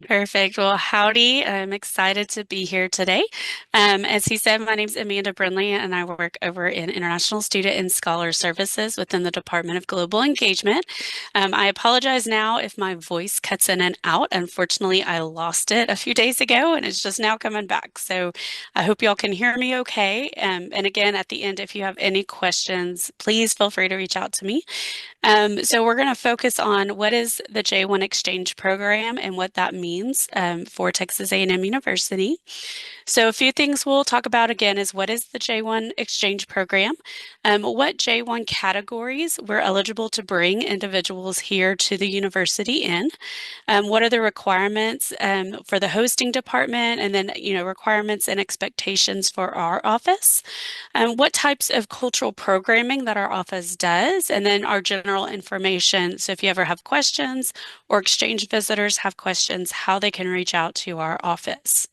Perfect. Well, howdy. I'm excited to be here today. As he said, my name's Amanda Brindley, and I work over in International Student and Scholar Services within the Department of Global Engagement. I apologize now if my voice cuts in and out. Unfortunately, I lost it a few days ago, and it's just now coming back. So I hope y'all can hear me okay. And again, at the end, if you have any questions, please feel free to reach out to me. So we're going to focus on what is the J1 Exchange Program and what that means for Texas A&M University. So a few things we'll talk about again is what is the J1 Exchange Program, what J1 categories we're eligible to bring individuals here to the university in, what are the requirements for the hosting department, and then requirements and expectations for our office, what types of cultural programming that our office does, and then our general information. So if you ever have questions or exchange visitors have questions, how they can reach out to our office.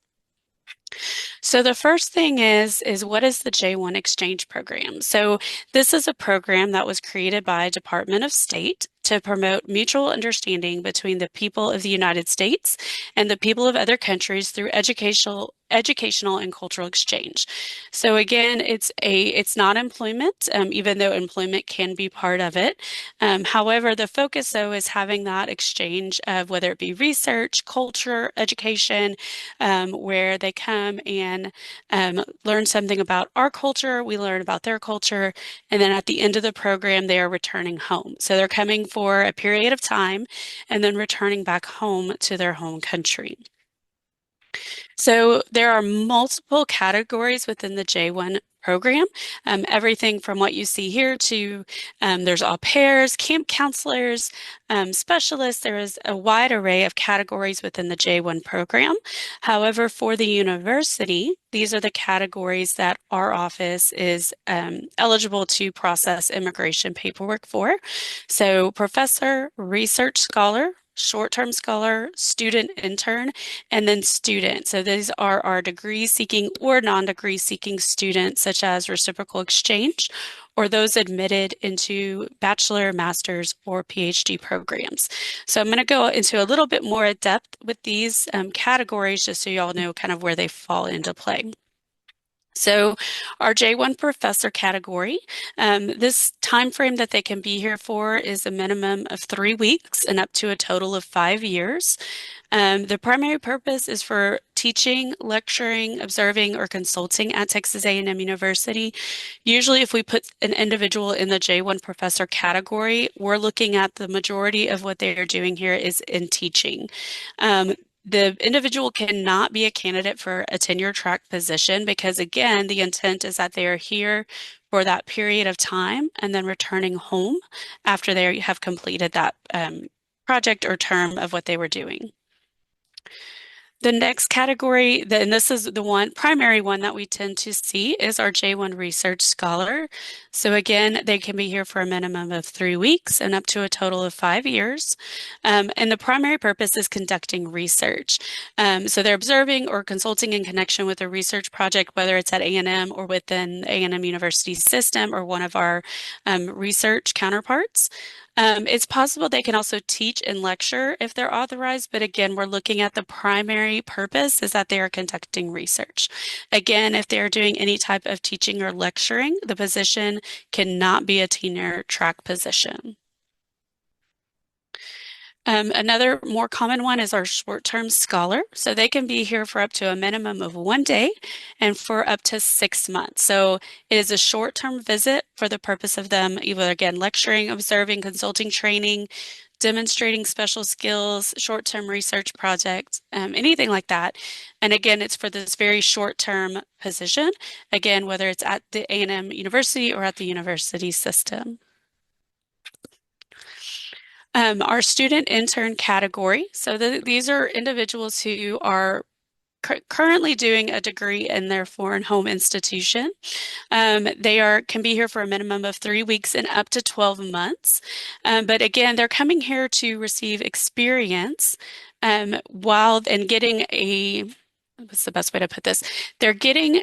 So the first thing is what is the J1 Exchange Program? So this is a program that was created by Department of State to promote mutual understanding between the people of the United States and the people of other countries through educational and cultural exchange. So again, it's not employment, even though employment can be part of it. However, the focus though is having that exchange of whether it be research, culture, education, where they come and learn something about our culture, we learn about their culture, and then at the end of the program, they are returning home. So they're coming for a period of time and then returning back home to their home country. So there are multiple categories within the J1 program, everything from what you see here to there's au pairs, camp counselors, specialists. There is a wide array of categories within the J1 program. However, for the university, these are the categories that our office is eligible to process immigration paperwork for. So professor, research scholar, short-term scholar, student intern, and then student. So these are our degree seeking or non-degree seeking students, such as reciprocal exchange, or those admitted into bachelor, master's, or PhD programs. So I'm going to go into a little bit more depth with these categories just so you all know kind of where they fall into play. So our J1 professor category, this time frame that they can be here for is a minimum of 3 weeks and up to a total of 5 years. The primary purpose is for teaching, lecturing, observing, or consulting at Texas A&M University. Usually, if we put an individual in the J1 professor category, we're looking at the majority of what they are doing here is in teaching. The individual cannot be a candidate for a tenure track position because, again, the intent is that they are here for that period of time and then returning home after they have completed that project or term of what they were doing. The next category, and this is the one primary one that we tend to see, is our J1 Research Scholar. So again, they can be here for a minimum of 3 weeks and up to a total of 5 years. And the primary purpose is conducting research. So they're observing or consulting in connection with a research project, whether it's at A&M or within A&M University system or one of our research counterparts. It's possible they can also teach and lecture if they're authorized, but again, we're looking at the primary purpose is that they are conducting research. Again, if they're doing any type of teaching or lecturing, the position cannot be a tenure track position. Another more common one is our short-term scholar. So they can be here for up to a minimum of 1 day and for up to 6 months. So it is a short-term visit for the purpose of them either again lecturing, observing, consulting, training, demonstrating special skills, short-term research projects, anything like that. And again, it's for this very short-term position. Again, whether it's at the A&M University or at the university system. Our student intern category. So these are individuals who are currently doing a degree in their foreign home institution. They can be here for a minimum of 3 weeks and up to 12 months. But again, they're coming here to receive experience while and getting what's the best way to put this? They're getting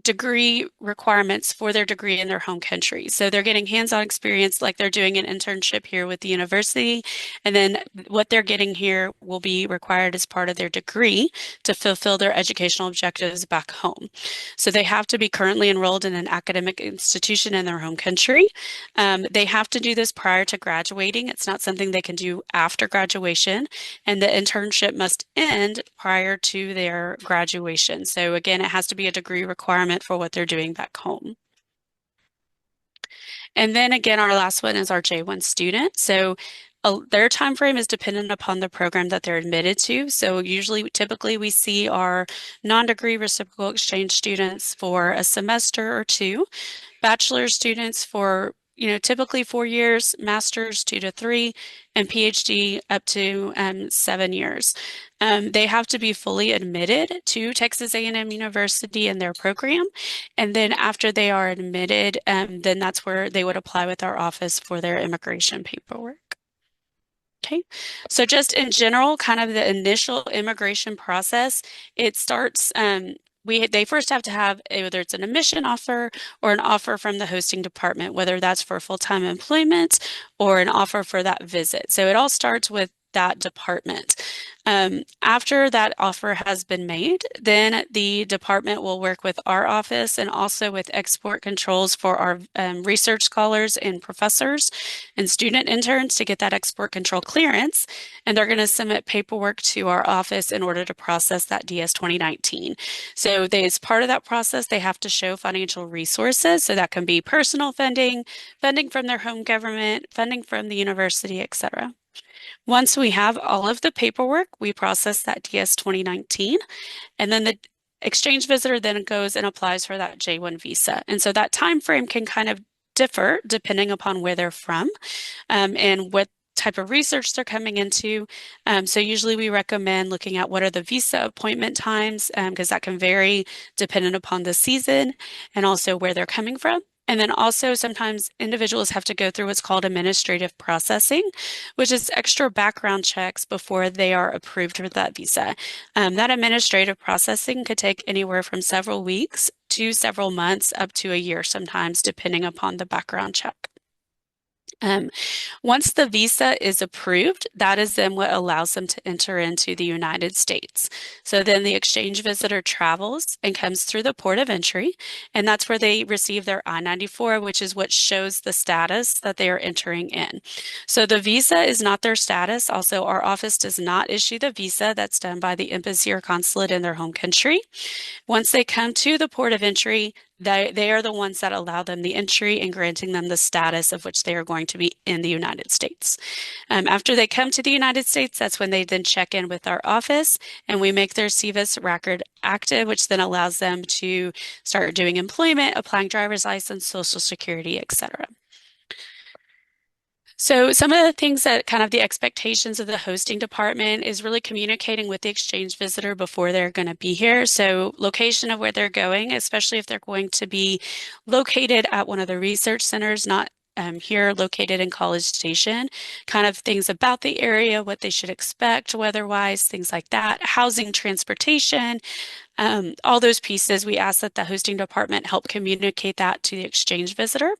degree requirements for their degree in their home country. So they're getting hands-on experience like they're doing an internship here with the university. And then what they're getting here will be required as part of their degree to fulfill their educational objectives back home. So they have to be currently enrolled in an academic institution in their home country. They have to do this prior to graduating. It's not something they can do after graduation. And the internship must end prior to their graduation. So again, it has to be a degree requirement for what they're doing back home. And then again, our last one is our J1 student. So their time frame is dependent upon the program that they're admitted to. So usually, typically, we see our non-degree reciprocal exchange students for a semester or two, bachelor students for typically 4 years, master's 2 to 3, and PhD up to 7 years. They have to be fully admitted to Texas A&M University in their program, and then after they are admitted, then that's where they would apply with our office for their immigration paperwork. Okay, so just in general, kind of the initial immigration process, it starts. They first have to have whether it's an admission offer or an offer from the hosting department, whether that's for full-time employment or an offer for that visit. So it all starts with that department. After that offer has been made, then the department will work with our office and also with export controls for our research scholars and professors and student interns to get that export control clearance. And they're going to submit paperwork to our office in order to process that DS 2019. So as part of that process, they have to show financial resources. So that can be personal funding, funding from their home government, funding from the university, etc. Once we have all of the paperwork, we process that DS 2019, and then the exchange visitor then goes and applies for that J1 visa. And so that time frame can kind of differ depending upon where they're from and what type of research they're coming into. So usually we recommend looking at what are the visa appointment times because that can vary dependent upon the season and also where they're coming from. And then also sometimes individuals have to go through what's called administrative processing, which is extra background checks before they are approved for that visa. That administrative processing could take anywhere from several weeks to several months up to a year sometimes, depending upon the background check. Once the visa is approved, that is then what allows them to enter into the United States. So then the exchange visitor travels and comes through the port of entry, and that's where they receive their I-94, which is what shows the status that they are entering in. So the visa is not their status. Also, our office does not issue the visa. That's done by the embassy or consulate in their home country. Once they come to the port of entry, they are the ones that allow them the entry and granting them the status of which they are going to be in the United States. After they come to the United States, that's when they then check in with our office and we make their SEVIS record active, which then allows them to start doing employment, applying driver's license, Social Security, etc. So some of the things that kind of the expectations of the hosting department is really communicating with the exchange visitor before they're going to be here. So location of where they're going, especially if they're going to be located at one of the research centers, not here located in College Station, kind of things about the area, what they should expect weather-wise, things like that, housing, transportation, all those pieces. We ask that the hosting department help communicate that to the exchange visitor.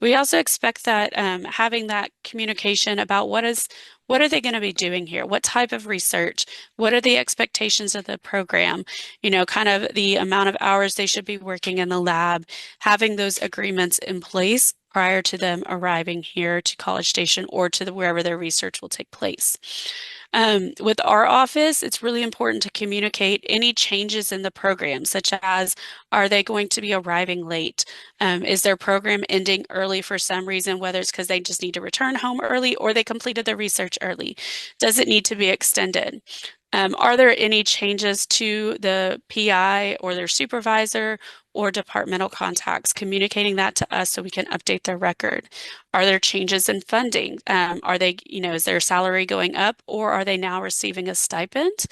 We also expect that having that communication about what are they going to be doing here? What type of research? What are the expectations of the program? Kind of the amount of hours they should be working in the lab, having those agreements in place prior to them arriving here to College Station or to wherever their research will take place. With our office, it's really important to communicate any changes in the program, such as are they going to be arriving late? Is their program ending early for some reason, whether it's because they just need to return home early or they completed their research early? Does it need to be extended? Are there any changes to the PI or their supervisor or departmental contacts, communicating that to us so we can update their record? Are there changes in funding? Are they, is their salary going up or are they now receiving a stipend?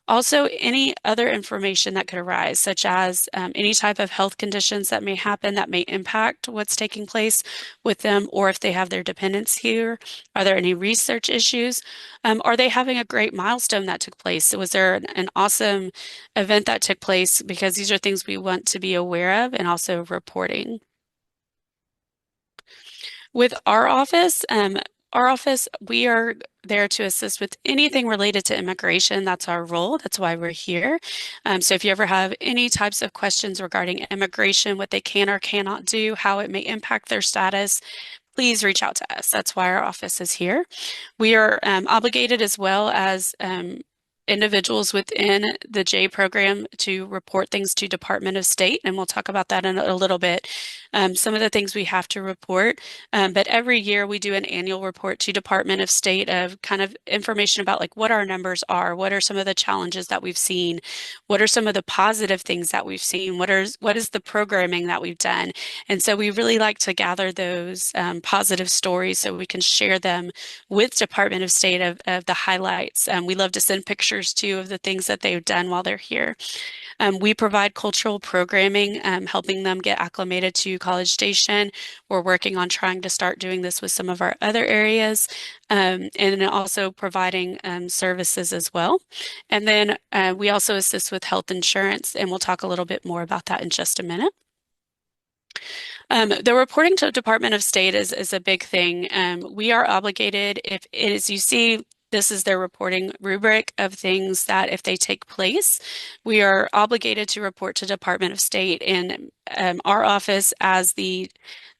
Also, any other information that could arise, such as any type of health conditions that may happen that may impact what's taking place with them, or if they have their dependents here. Are there any research issues? Are they having a great milestone that took place? Was there an awesome event that took place? Because these are things we want to be aware of and also reporting. With our office, we are there to assist with anything related to immigration. That's our role. That's why we're here. So if you ever have any types of questions regarding immigration, what they can or cannot do, how it may impact their status, please reach out to us. That's why our office is here. We are obligated as well as individuals within the J program to report things to Department of State, and we'll talk about that in a little bit. Some of the things we have to report, but every year we do an annual report to Department of State of kind of information about like what our numbers are, what are some of the challenges that we've seen, what are some of the positive things that we've seen, what is the programming that we've done, and so we really like to gather those positive stories so we can share them with Department of State of the highlights. We love to send pictures too of the things that they've done while they're here. We provide cultural programming, helping them get acclimated to College Station. We're working on trying to start doing this with some of our other areas, and also providing services as well. And then we also assist with health insurance, and we'll talk a little bit more about that in just a minute. The reporting to Department of State is a big thing. We are obligated, if it is, you see, this is their reporting rubric of things that if they take place, we are obligated to report to Department of State. And our office, as the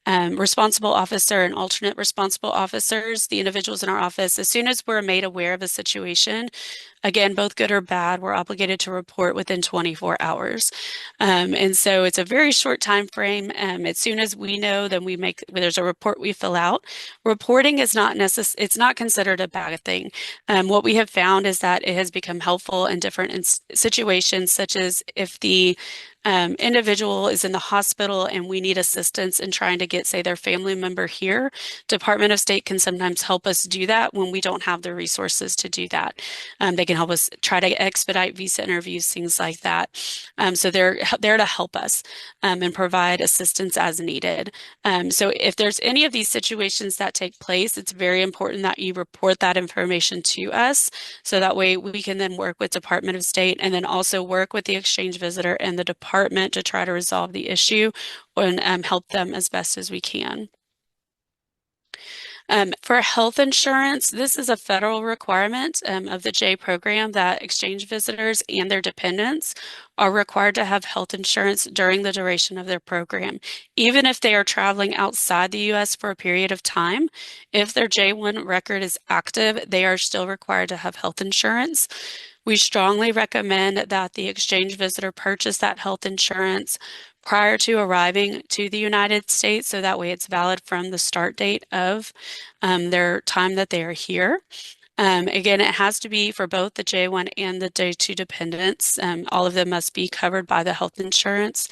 responsible officer and alternate responsible officers, the individuals in our office, as soon as we're made aware of a situation, again, both good or bad, we're obligated to report within 24 hours. And so it's a very short time frame. As soon as we know, then there's a report we fill out. Reporting is not it's not considered a bad thing. What we have found is that it has become helpful in different situations, such as if the individual is in the hospital and we need assistance in trying to get, say, their family member here, Department of State can sometimes help us do that when we don't have the resources to do that. They can help us try to expedite visa interviews, things like that. So they're there to help us and provide assistance as needed. So if there's any of these situations that take place, it's very important that you report that information to us so that way we can then work with Department of State and then also work with the exchange visitor and the department to try to resolve the issue and help them as best as we can. For health insurance, this is a federal requirement of the J program that exchange visitors and their dependents are required to have health insurance during the duration of their program. Even if they are traveling outside the U.S. for a period of time, if their J1 record is active, they are still required to have health insurance. We strongly recommend that the exchange visitor purchase that health insurance prior to arriving to the United States, so that way it's valid from the start date of their time that they are here. Again, it has to be for both the J1 and the J2 dependents. All of them must be covered by the health insurance.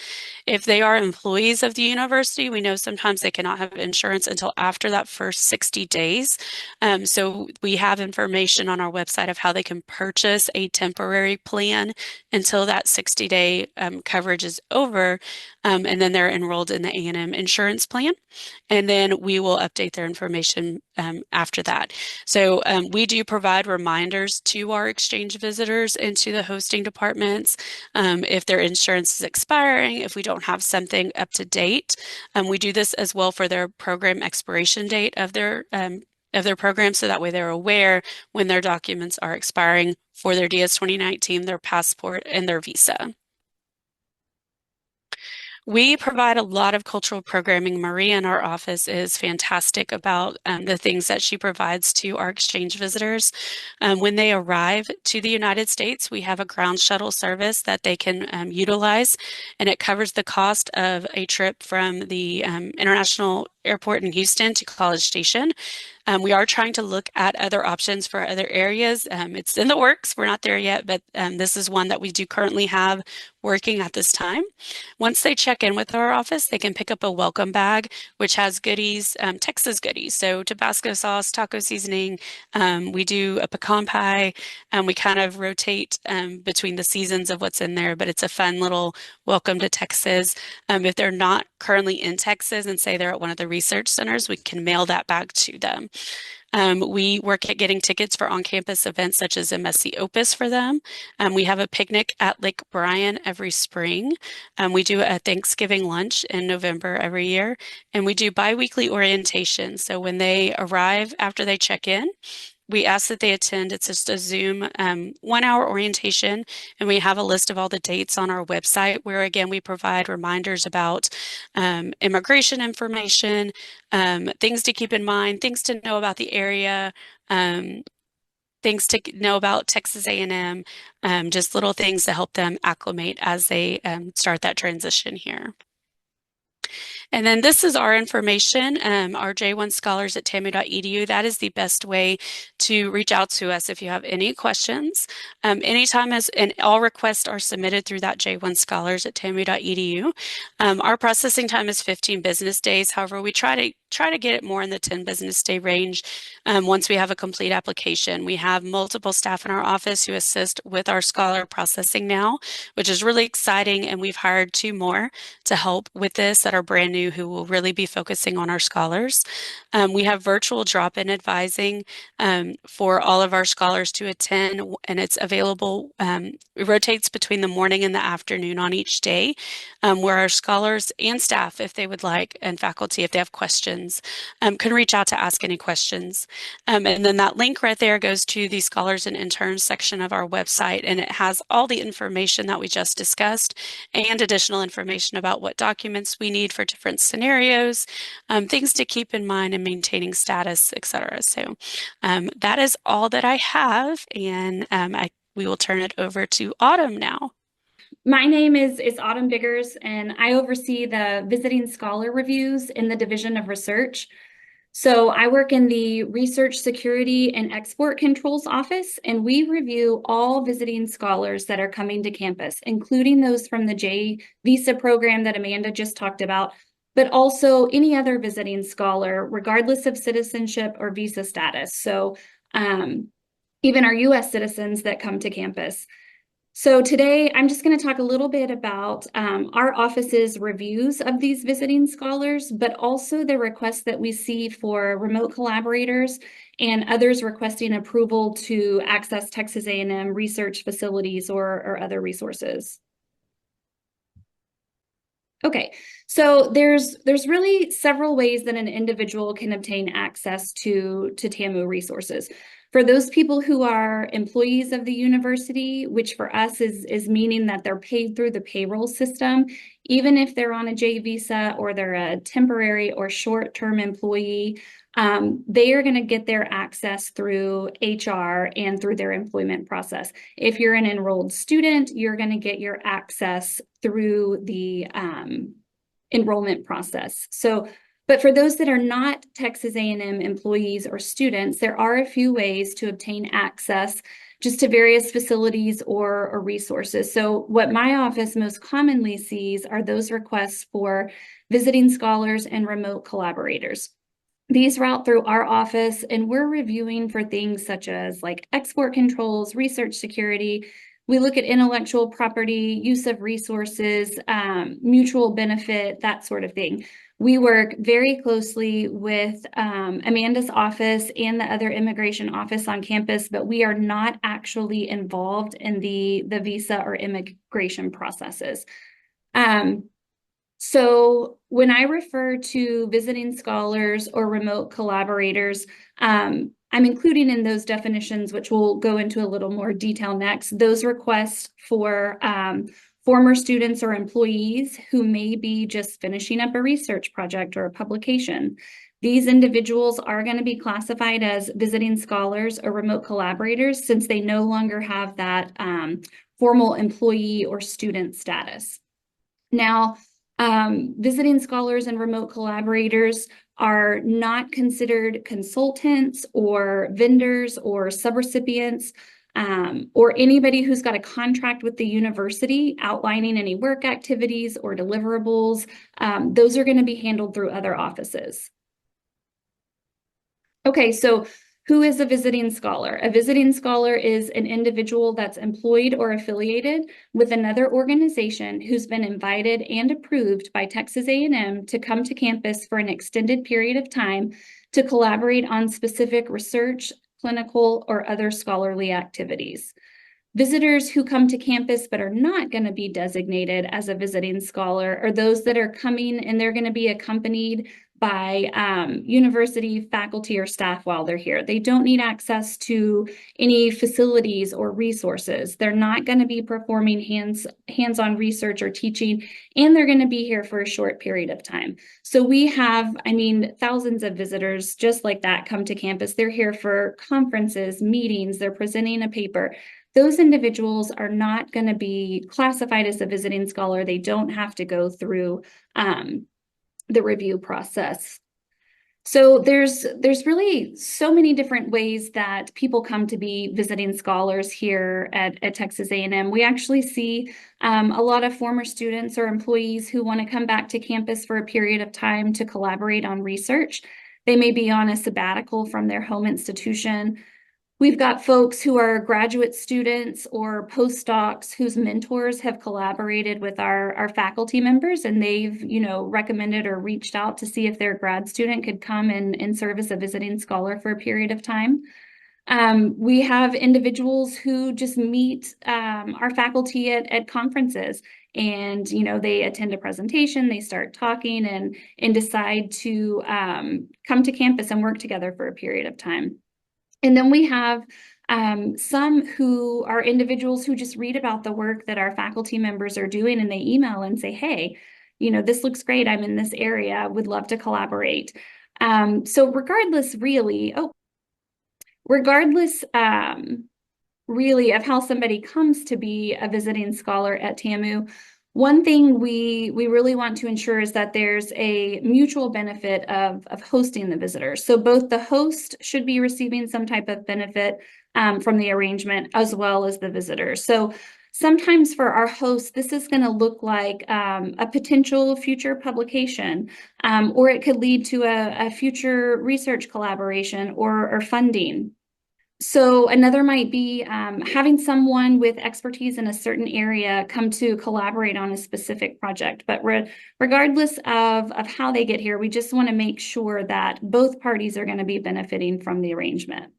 If they are employees of the university, we know sometimes they cannot have insurance until after that first 60 days. So we have information on our website of how they can purchase a temporary plan until that 60-day coverage is over, and then they're enrolled in the A&M insurance plan. And then we will update their information after that. So we do provide reminders to our exchange visitors and to the hosting departments if their insurance is expiring, if we don't have something up to date. We do this as well for their program expiration date of their program, so that way they're aware when their documents are expiring for their DS 2019, their passport, and their visa. We provide a lot of cultural programming. Maria in our office is fantastic about the things that she provides to our exchange visitors. When they arrive to the United States, we have a ground shuttle service that they can utilize, and it covers the cost of a trip from the International Airport in Houston to College Station. We are trying to look at other options for other areas. It's in the works. We're not there yet, but this is one that we do currently have working at this time. Once they check in with our office, they can pick up a welcome bag, which has goodies, Texas goodies. So Tabasco sauce, taco seasoning. We do a pecan pie. We kind of rotate between the seasons of what's in there, but it's a fun little welcome to Texas. If they're not currently in Texas and say they're at one of the research centers, we can mail that back to them. We work at getting tickets for on-campus events such as a Messy Opus for them. We have a picnic at Lake Bryan every spring. We do a Thanksgiving lunch in November every year, and we do biweekly orientation. So when they arrive after they check in, we ask that they attend. It's just a Zoom 1 hour orientation, and we have a list of all the dates on our website where, again, we provide reminders about immigration information, things to keep in mind, things to know about the area, um, things to know about Texas A&M, just little things to help them acclimate as they start that transition here. And then this is our information, our J1 Scholars at tamu.edu. That is the best way to reach out to us if you have any questions. And all requests are submitted through that J1 Scholars at tamu.edu. Our processing time is 15 business days. However, we try to get it more in the 10 business day range once we have a complete application. We have multiple staff in our office who assist with our scholar processing now, which is really exciting. And we've hired 2 more to help with this that are brand new who will really be focusing on our scholars. We have virtual drop-in advising for all of our scholars to attend, and it's available. It rotates between the morning and the afternoon on each day, where our scholars and staff, if they would like, and faculty, if they have questions, can reach out to ask any questions. And then that link right there goes to the scholars and interns section of our website, and it has all the information that we just discussed and additional information about what documents we need for different scenarios, things to keep in mind in maintaining status, etc. So that is all that I have, and we will turn it over to Autumn now. My name is Autumn Biggers, and I oversee the visiting scholar reviews in the Division of Research. So I work in the Research Security and Export Controls Office, and we review all visiting scholars that are coming to campus, including those from the J Visa program that Amanda just talked about, but also any other visiting scholar, regardless of citizenship or visa status. So even our U.S. citizens that come to campus. So today, I'm just going to talk a little bit about our office's reviews of these visiting scholars, but also the requests that we see for remote collaborators and others requesting approval to access Texas A&M research facilities or other resources. Okay, so there's really several ways that an individual can obtain access to TAMU resources. For those people who are employees of the university, which for us is meaning that they're paid through the payroll system, even if they're on a J visa or they're a temporary or short-term employee, they are going to get their access through HR and through their employment process. If you're an enrolled student, you're going to get your access through the enrollment process. But for those that are not Texas A&M employees or students, there are a few ways to obtain access just to various facilities or resources. So what my office most commonly sees are those requests for visiting scholars and remote collaborators. These route through our office, and we're reviewing for things such as like export controls, research security. We look at intellectual property, use of resources, mutual benefit, that sort of thing. We work very closely with Amanda's office and the other immigration office on campus, but we are not actually involved in the visa or immigration processes. So when I refer to visiting scholars or remote collaborators, I'm including in those definitions, which we'll go into a little more detail next, those requests for former students or employees who may be just finishing up a research project or a publication. These individuals are going to be classified as visiting scholars or remote collaborators since they no longer have that formal employee or student status. Now, visiting scholars and remote collaborators are not considered consultants or vendors or subrecipients. or anybody who's got a contract with the university outlining any work activities or deliverables. Those are going to be handled through other offices. Okay, so who is a visiting scholar? A visiting scholar is an individual that's employed or affiliated with another organization who's been invited and approved by Texas A&M to come to campus for an extended period of time to collaborate on specific research, clinical, or other scholarly activities. Visitors who come to campus but are not going to be designated as a visiting scholar are those that are coming and they're going to be accompanied by university faculty or staff while they're here. They don't need access to any facilities or resources. They're not going to be performing hands-on research or teaching, and they're going to be here for a short period of time. So we have, thousands of visitors just like that come to campus. They're here for conferences, meetings, they're presenting a paper. Those individuals are not going to be classified as a visiting scholar. They don't have to go through the review process. So there's really so many different ways that people come to be visiting scholars here at Texas A&M. We actually see a lot of former students or employees who want to come back to campus for a period of time to collaborate on research. They may be on a sabbatical from their home institution. We've got folks who are graduate students or postdocs whose mentors have collaborated with our faculty members, and they've, recommended or reached out to see if their grad student could come and serve as a visiting scholar for a period of time. We have individuals who just meet our faculty at conferences, and they attend a presentation, they start talking, and decide to come to campus and work together for a period of time. And then we have some who are individuals who just read about the work that our faculty members are doing, and they email and say, hey, this looks great. I'm in this area, would love to collaborate. So regardless really of how somebody comes to be a visiting scholar at TAMU, one thing we really want to ensure is that there's a mutual benefit of hosting the visitors. So both the host should be receiving some type of benefit from the arrangement as well as the visitors. So sometimes for our hosts, this is going to look like a potential future publication, or it could lead to a future research collaboration or funding. So another might be having someone with expertise in a certain area come to collaborate on a specific project. But regardless of how they get here, we just want to make sure that both parties are going to be benefiting from the arrangement.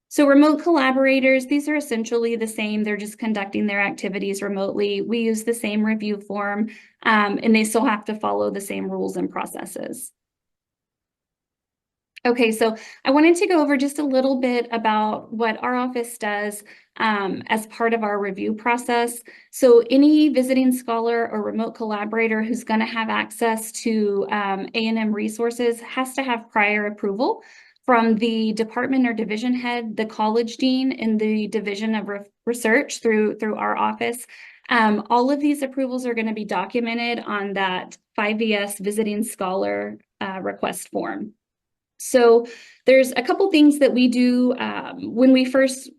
So remote collaborators, these are essentially the same. They're just conducting their activities remotely. We use the same review form, and they still have to follow the same rules and processes. Okay, so I wanted to go over just a little bit about what our office does as part of our review process. So any visiting scholar or remote collaborator who's going to have access to A&M resources has to have prior approval from the department or division head, the college dean, and the division of research through our office. All of these approvals are going to be documented on that 5VS visiting scholar request form. So there's a couple things that we do when we first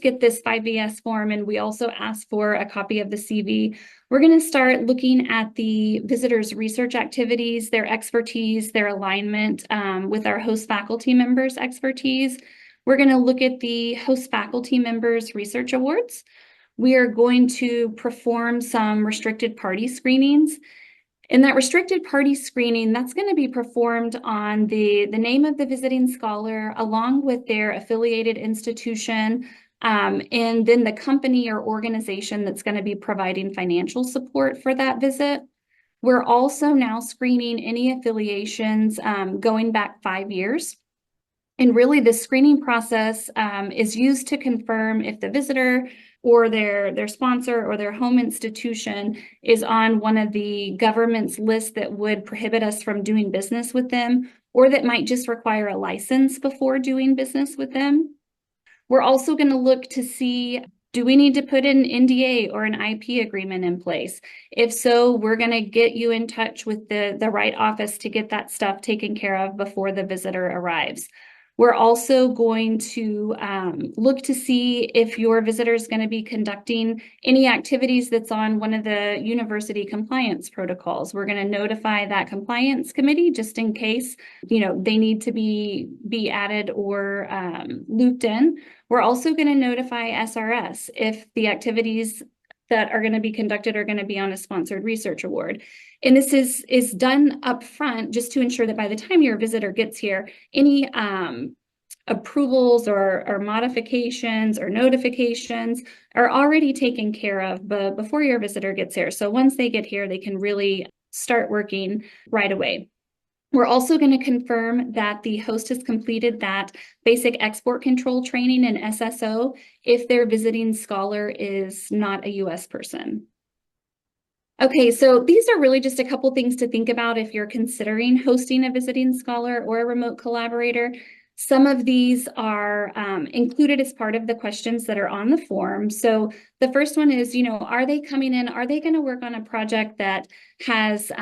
get this 5VS form, and we also ask for a copy of the CV. We're going to start looking at the visitors' research activities, their expertise, their alignment with our host faculty members' expertise. We're going to look at the host faculty members' research awards. We are going to perform some restricted party screenings. In that restricted party screening, that's going to be performed on the name of the visiting scholar along with their affiliated institution, and then the company or organization that's going to be providing financial support for that visit. We're also now screening any affiliations going back 5 years. And really, the screening process is used to confirm if the visitor or their sponsor or their home institution is on one of the government's lists that would prohibit us from doing business with them, or that might just require a license before doing business with them. We're also going to look to see, do we need to put an NDA or an IP agreement in place? If so, we're going to get you in touch with the right office to get that stuff taken care of before the visitor arrives. We're also going to look to see if your visitor is going to be conducting any activities that's on one of the university compliance protocols. We're going to notify that compliance committee just in case, they need to be added or looped in. We're also going to notify SRS if the activities that are going to be conducted are going to be on a sponsored research award. And this is done up front just to ensure that by the time your visitor gets here, any approvals or modifications or notifications are already taken care of before your visitor gets here. So once they get here, they can really start working right away. We're also going to confirm that the host has completed that basic export control training in SSO if their visiting scholar is not a US person. Okay, so these are really just a couple things to think about if you're considering hosting a visiting scholar or a remote collaborator. Some of these are included as part of the questions that are on the form. So the first one is, are they coming in? Are they going to work on a project that has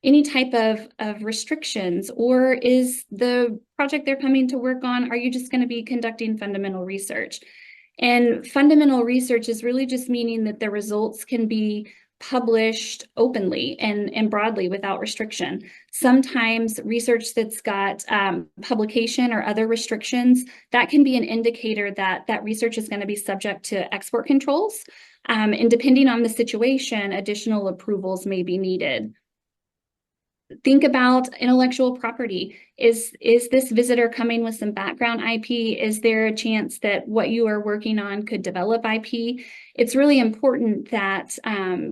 any type of restrictions? Or is the project they're coming to work on, are you just going to be conducting fundamental research? And fundamental research is really just meaning that the results can be published openly and broadly without restriction. Sometimes research that's got publication or other restrictions, that can be an indicator that that research is going to be subject to export controls. And depending on the situation, additional approvals may be needed. Think about intellectual property. Is this visitor coming with some background IP? Is there a chance that what you are working on could develop IP? It's really important that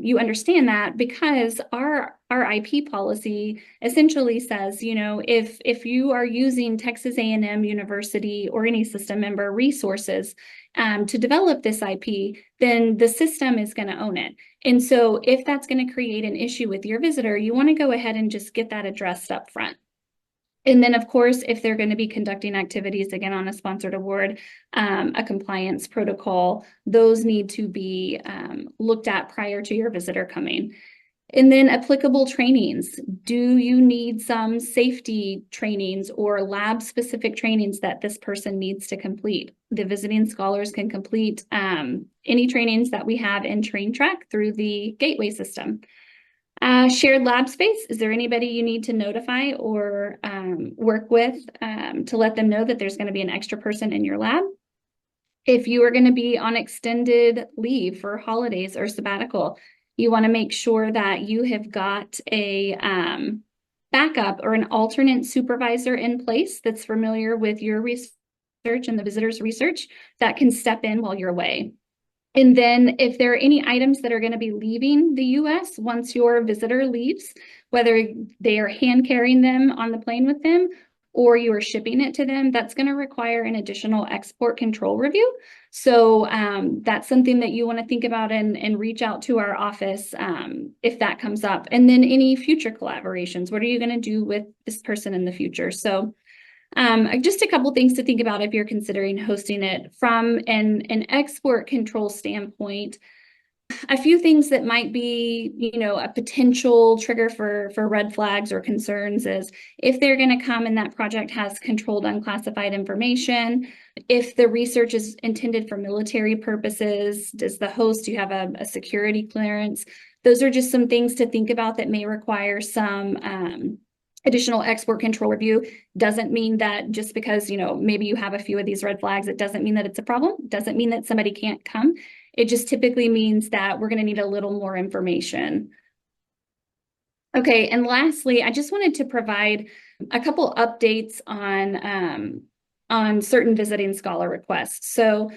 you understand that, because our IP policy essentially says, if you are using Texas A&M University or any system member resources to develop this IP, then the system is going to own it. And so if that's going to create an issue with your visitor, you want to go ahead and just get that addressed up front. And then, of course, if they're going to be conducting activities, again, on a sponsored award, a compliance protocol, those need to be looked at prior to your visitor coming. And then applicable trainings. Do you need some safety trainings or lab-specific trainings that this person needs to complete? The visiting scholars can complete any trainings that we have in TrainTrack through the Gateway system. Shared lab space. Is there anybody you need to notify or work with to let them know that there's going to be an extra person in your lab? If you are going to be on extended leave for holidays or sabbatical, you want to make sure that you have got a backup or an alternate supervisor in place that's familiar with your research and the visitor's research that can step in while you're away. And then if there are any items that are going to be leaving the US once your visitor leaves, whether they are hand carrying them on the plane with them or you are shipping it to them, that's going to require an additional export control review. So that's something that you want to think about and reach out to our office if that comes up. And then any future collaborations, what are you going to do with this person in the future? So just a couple things to think about if you're considering hosting it from an export control standpoint. A few things that might be, a potential trigger for red flags or concerns is if they're going to come and that project has controlled unclassified information, if the research is intended for military purposes, does the host, do you have a security clearance? Those are just some things to think about that may require some additional export control review. Doesn't mean that just because, maybe you have a few of these red flags, it doesn't mean that it's a problem. Doesn't mean that somebody can't come. It just typically means that we're going to need a little more information. Okay, and lastly, I just wanted to provide a couple updates on certain visiting scholar requests. So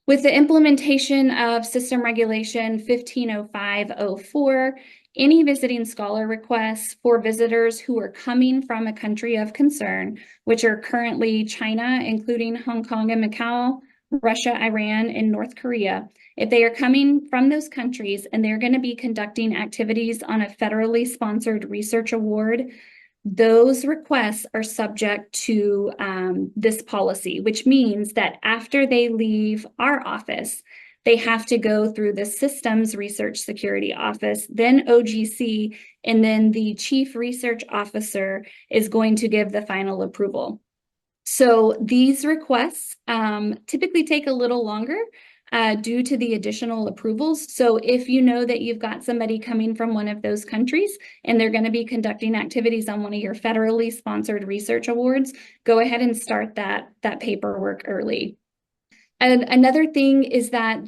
with the implementation of System Regulation 150504, any visiting scholar requests for visitors who are coming from a country of concern, which are currently China, including Hong Kong and Macau, Russia, Iran, and North Korea. If they are coming from those countries and they're going to be conducting activities on a federally sponsored research award, those requests are subject to this policy, which means that after they leave our office, they have to go through the Systems Research Security Office, then OGC, and then the Chief Research Officer is going to give the final approval. So these requests typically take a little longer due to the additional approvals. So if you know that you've got somebody coming from one of those countries and they're going to be conducting activities on one of your federally sponsored research awards, go ahead and start that paperwork early. And another thing is that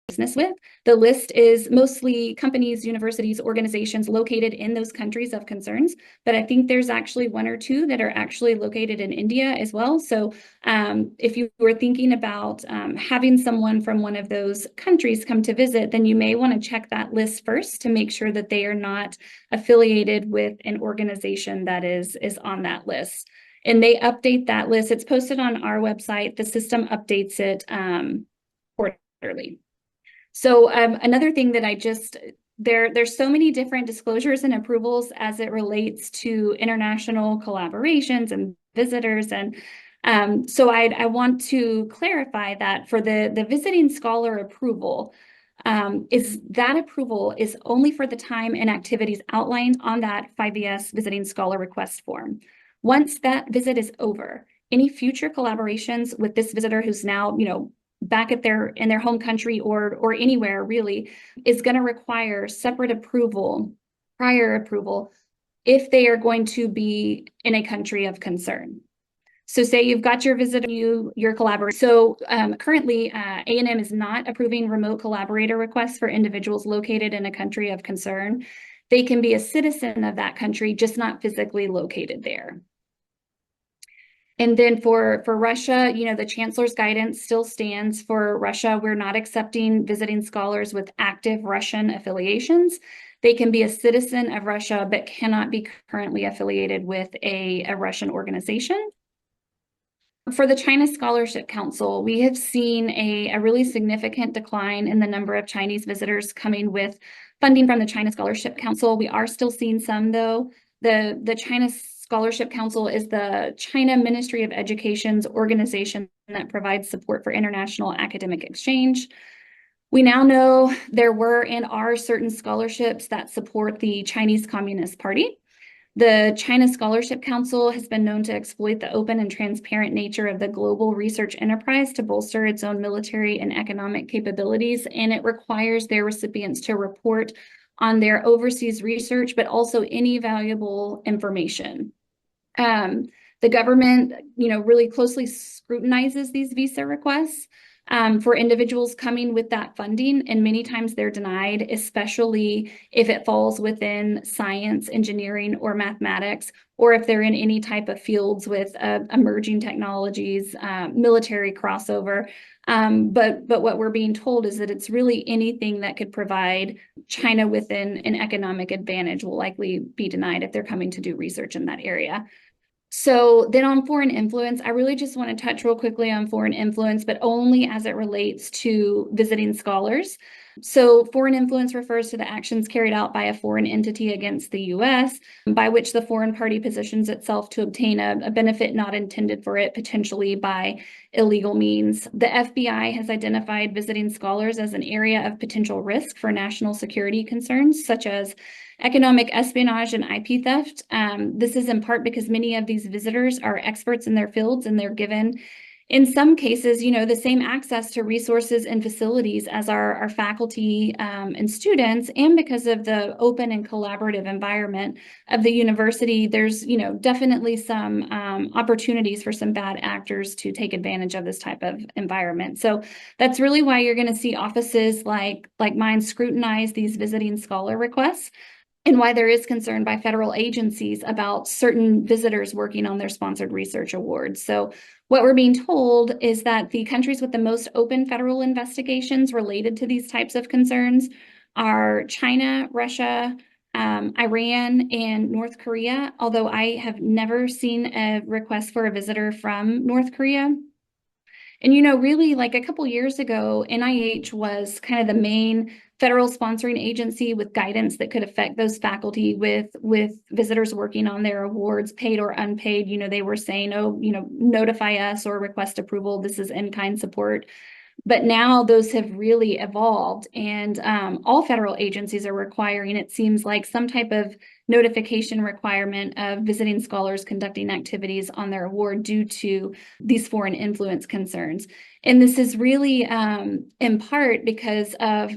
business with. The list is mostly companies, universities, organizations located in those countries of concerns, but I think there's actually one or two that are actually located in India as well. So if you were thinking about having someone from one of those countries come to visit, then you may want to check that list first to make sure that they are not affiliated with an organization that is on that list. And they update that list. It's posted on our website. The system updates it quarterly. So another thing that there's so many different disclosures and approvals as it relates to international collaborations and visitors. And so I want to clarify that for the visiting scholar approval, approval is only for the time and activities outlined on that 5ES visiting scholar request form. Once that visit is over, any future collaborations with this visitor who's now, back in their home country or anywhere really is going to require separate approval, prior approval, if they are going to be in a country of concern. So say you've got your visitor, your collaborator. So currently, A&M is not approving remote collaborator requests for individuals located in a country of concern. They can be a citizen of that country, just not physically located there. And then for Russia, the chancellor's guidance still stands for Russia. We're not accepting visiting scholars with active Russian affiliations. They can be a citizen of Russia, but cannot be currently affiliated with a Russian organization. For the China Scholarship Council, we have seen a really significant decline in the number of Chinese visitors coming with funding from the China Scholarship Council. We are still seeing some, though. The China Scholarship Council is the China Ministry of Education's organization that provides support for international academic exchange. We now know there were and are certain scholarships that support the Chinese Communist Party. The China Scholarship Council has been known to exploit the open and transparent nature of the global research enterprise to bolster its own military and economic capabilities, and it requires their recipients to report on their overseas research, but also any valuable information. The government, really closely scrutinizes these visa requests for individuals coming with that funding, and many times they're denied, especially if it falls within science, engineering, or mathematics, or if they're in any type of fields with emerging technologies, military crossover. But what we're being told is that it's really anything that could provide China with an economic advantage will likely be denied if they're coming to do research in that area. So then on foreign influence, I really just want to touch real quickly on foreign influence, but only as it relates to visiting scholars. So foreign influence refers to the actions carried out by a foreign entity against the U.S., by which the foreign party positions itself to obtain a benefit not intended for it, potentially by illegal means. The FBI has identified visiting scholars as an area of potential risk for national security concerns, such as economic espionage and IP theft. This is in part because many of these visitors are experts in their fields and they're given, in some cases, the same access to resources and facilities as our faculty and students. And because of the open and collaborative environment of the university, there's, definitely some opportunities for some bad actors to take advantage of this type of environment. So that's really why you're going to see offices like mine scrutinize these visiting scholar requests, and why there is concern by federal agencies about certain visitors working on their sponsored research awards. So what we're being told is that the countries with the most open federal investigations related to these types of concerns are China, Russia, Iran, and North Korea, although I have never seen a request for a visitor from North Korea. And really, like a couple years ago, NIH was kind of the main federal sponsoring agency with guidance that could affect those faculty with visitors working on their awards, paid or unpaid. They were saying, oh, notify us or request approval. This is in-kind support. But now those have really evolved, and all federal agencies are requiring, it seems like, some type of notification requirement of visiting scholars conducting activities on their award due to these foreign influence concerns. And this is really in part because of,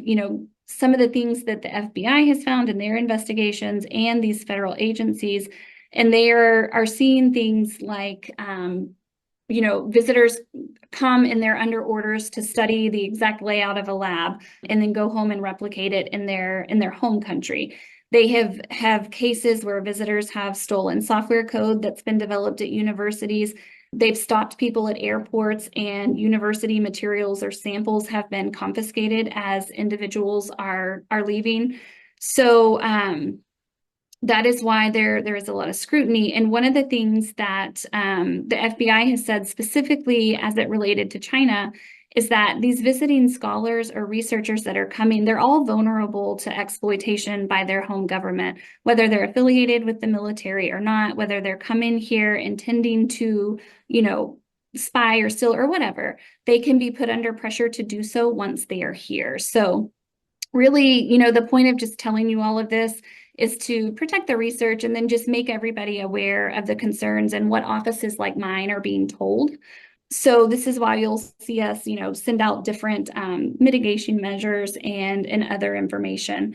some of the things that the FBI has found in their investigations and these federal agencies. And they are seeing things like, visitors come and they're under orders to study the exact layout of a lab and then go home and replicate it in their home country. They have cases where visitors have stolen software code that's been developed at universities. They've stopped people at airports, and university materials or samples have been confiscated as individuals are leaving. So that is why there is a lot of scrutiny. And one of the things that the FBI has said specifically as it related to China is that these visiting scholars or researchers that are coming, they're all vulnerable to exploitation by their home government, whether they're affiliated with the military or not, whether they're coming here intending to, spy or steal or whatever. They can be put under pressure to do so once they are here. So really, the point of just telling you all of this is to protect the research and then just make everybody aware of the concerns and what offices like mine are being told. So this is why you'll see us, send out different mitigation measures and other information.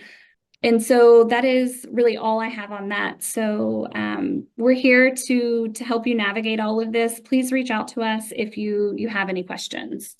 And so that is really all I have on that. So we're here to help you navigate all of this. Please reach out to us if you have any questions.